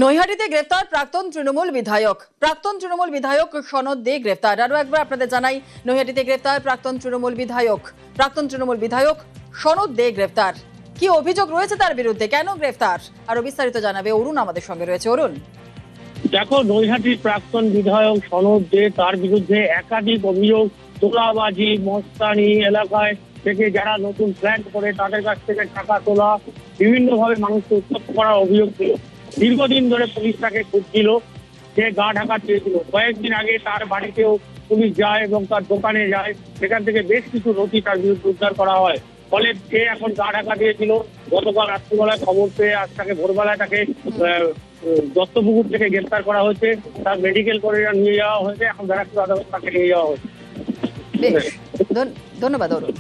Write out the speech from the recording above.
নৈহাটিতে গ্রেফতার প্রাক্তন তৃণমূল বিধায়ক সনদ দে গ্রেফতার। আরো একবার আপনাদের জানাই, নৈহাটিতে গ্রেফতার প্রাক্তন তৃণমূল বিধায়ক সনদ দে গ্রেফতার। কি অভিযোগ রয়েছে তার বিরুদ্ধে, কেন গ্রেফতার, আরো বিস্তারিত জানাবে অরুণ আমাদের সঙ্গে রয়েছে। অরুণ, দেখো, নৈহাটির প্রাক্তন বিধায়ক সনদ দে, তার বিরুদ্ধে একাধিক অভিযোগ। তোলাবাজি, মস্তানি, এলাকায় থেকে যারা নতুন ফ্ল্যাট করে তাদের কাছ থেকে টাকা তোলা, বিভিন্নভাবে মানুষকে উত্তপ্ত করার অভিযোগ ছিল। দীর্ঘদিন ধরে পুলিশ তাকে খুঁজছিল, সে গা ঢাকা চেয়েছিল। কয়েকদিন আগে তার বাড়িতেও পুলিশ যায় এবং তার দোকানে যায়, সেখান থেকে বেশ কিছু নথি তার বিরুদ্ধে উদ্ধার করা হয়। ফলে সে এখন গা ঢাকা দিয়েছিল। গতকাল রাত্রিবেলায় খবর পেয়ে আজ তাকে ভোরবেলায় তাকে দত্তপুকুর থেকে গ্রেফতার করা হয়েছে। তার মেডিকেল করে নিয়ে যাওয়া হয়েছে, এখন ব্যারাকপুর আদালত তাকে নিয়ে যাওয়া হয়েছে। ধন্যবাদ অরুণ।